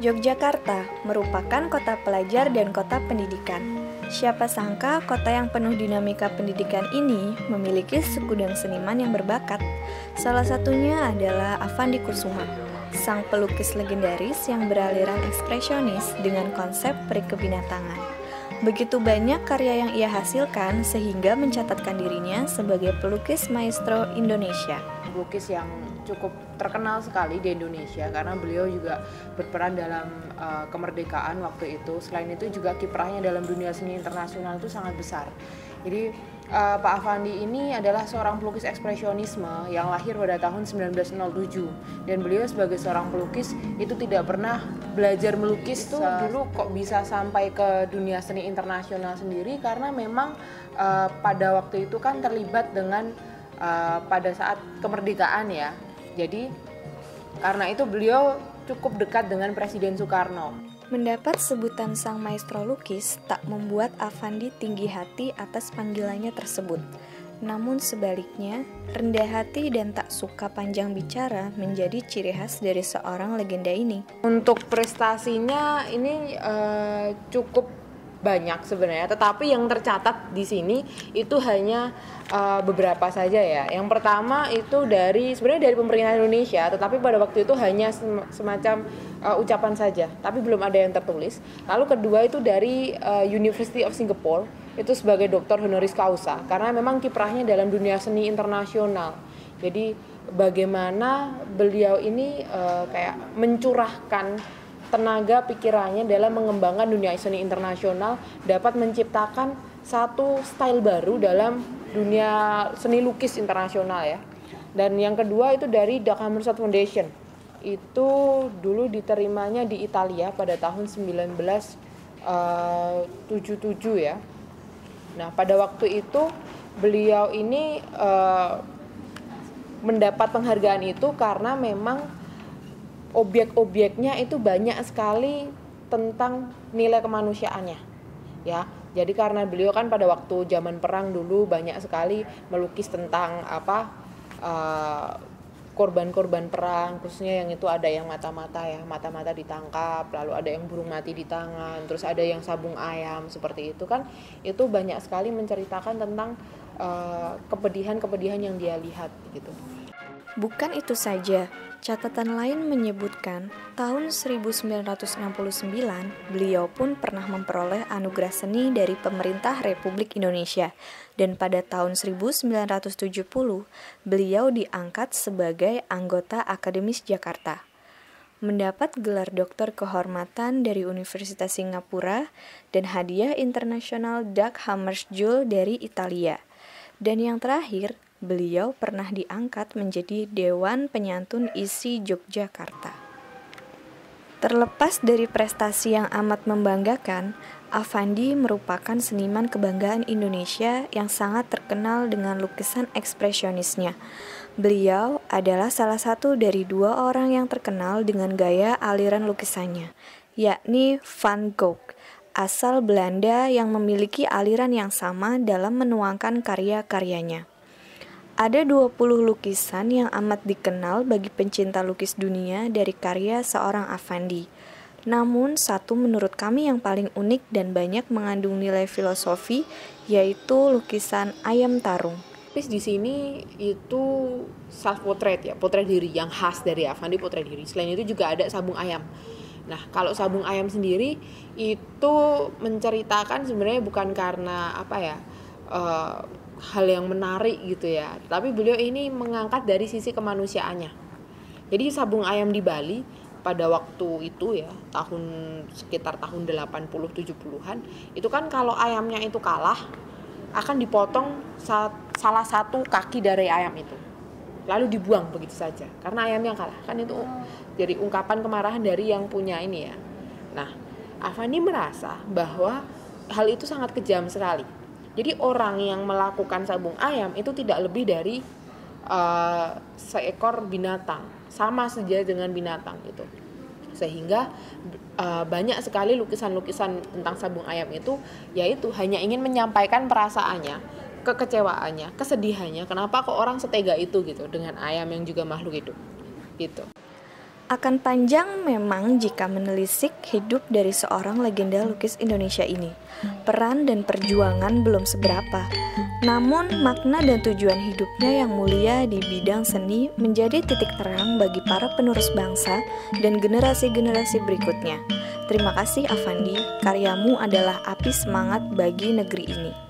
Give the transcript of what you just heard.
Yogyakarta merupakan kota pelajar dan kota pendidikan. Siapa sangka kota yang penuh dinamika pendidikan ini memiliki segudang seniman yang berbakat. Salah satunya adalah Avandi Kusuma, sang pelukis legendaris yang beraliran ekspresionis dengan konsep peri kebinatangan. Begitu banyak karya yang ia hasilkan sehingga mencatatkan dirinya sebagai pelukis maestro Indonesia. Pelukis yang cukup terkenal sekali di Indonesia karena beliau juga berperan dalam kemerdekaan waktu itu. Selain itu juga kiprahnya dalam dunia seni internasional itu sangat besar. Jadi Pak Avandi ini adalah seorang pelukis ekspresionisme yang lahir pada tahun 1907, dan beliau sebagai seorang pelukis itu tidak pernah belajar melukis tuh dulu kok bisa sampai ke dunia seni internasional sendiri, karena memang pada waktu itu kan terlibat dengan pada saat kemerdekaan ya. Jadi karena itu beliau cukup dekat dengan Presiden Soekarno. Mendapat sebutan sang maestro lukis tak membuat Avandi tinggi hati atas panggilannya tersebut. Namun sebaliknya, rendah hati dan tak suka panjang bicara menjadi ciri khas dari seorang legenda ini. Untuk prestasinya ini cukup banyak sebenarnya, tetapi yang tercatat di sini itu hanya beberapa saja ya. Yang pertama itu sebenarnya dari pemerintah Indonesia, tetapi pada waktu itu hanya semacam ucapan saja, tapi belum ada yang tertulis. Lalu kedua itu dari University of Singapore, itu sebagai doktor honoris causa, karena memang kiprahnya dalam dunia seni internasional. Jadi bagaimana beliau ini kayak mencurahkan tenaga pikirannya dalam mengembangkan dunia seni internasional, dapat menciptakan satu style baru dalam dunia seni lukis internasional ya. Dan yang kedua itu dari Dag Hammarskjöld Foundation. Itu dulu diterimanya di Italia pada tahun 1977 ya. Nah, pada waktu itu beliau ini mendapat penghargaan itu karena memang objek-objeknya itu banyak sekali tentang nilai kemanusiaannya ya. Jadi karena beliau kan pada waktu zaman perang dulu banyak sekali melukis tentang korban-korban perang, khususnya yang itu ada yang mata-mata ditangkap, lalu ada yang burung mati di tangan, terus ada yang sabung ayam, seperti itu kan. Itu banyak sekali menceritakan tentang kepedihan-kepedihan yang dia lihat gitu. Bukan itu saja, catatan lain menyebutkan tahun 1969 beliau pun pernah memperoleh anugerah seni dari pemerintah Republik Indonesia, dan pada tahun 1970 beliau diangkat sebagai anggota Akademis Jakarta. Mendapat gelar doktor kehormatan dari Universitas Singapura dan hadiah internasional Dag Hammarskjöld dari Italia. Dan yang terakhir, beliau pernah diangkat menjadi Dewan Penyantun ISI Yogyakarta. Terlepas dari prestasi yang amat membanggakan, Avandi merupakan seniman kebanggaan Indonesia yang sangat terkenal dengan lukisan ekspresionisnya. Beliau adalah salah satu dari 2 orang yang terkenal dengan gaya aliran lukisannya, yakni Van Gogh, asal Belanda yang memiliki aliran yang sama dalam menuangkan karya-karyanya. Ada 20 lukisan yang amat dikenal bagi pencinta lukis dunia dari karya seorang Avandi. Namun satu menurut kami yang paling unik dan banyak mengandung nilai filosofi, yaitu lukisan ayam tarung. Di sini itu self portrait ya, potret diri yang khas dari Avandi, potret diri. Selain itu juga ada sabung ayam. Nah, kalau sabung ayam sendiri itu menceritakan sebenarnya bukan karena hal yang menarik gitu ya, tapi beliau ini mengangkat dari sisi kemanusiaannya. Jadi sabung ayam di Bali pada waktu itu ya, sekitar tahun 80-70-an, itu kan kalau ayamnya itu kalah akan dipotong salah satu kaki dari ayam itu, lalu dibuang begitu saja karena ayamnya kalah. Kan itu jadi ungkapan kemarahan dari yang punya ini ya. Nah, Avandi merasa bahwa hal itu sangat kejam sekali. Jadi orang yang melakukan sabung ayam itu tidak lebih dari seekor binatang, sama saja dengan binatang gitu. Sehingga banyak sekali lukisan-lukisan tentang sabung ayam itu yaitu hanya ingin menyampaikan perasaannya, kekecewaannya, kesedihannya, kenapa kok orang setega itu gitu dengan ayam yang juga makhluk hidup gitu. Akan panjang memang jika menelisik hidup dari seorang legenda lukis Indonesia ini. Peran dan perjuangan belum seberapa. Namun makna dan tujuan hidupnya yang mulia di bidang seni menjadi titik terang bagi para penerus bangsa dan generasi-generasi berikutnya. Terima kasih Affandi, karyamu adalah api semangat bagi negeri ini.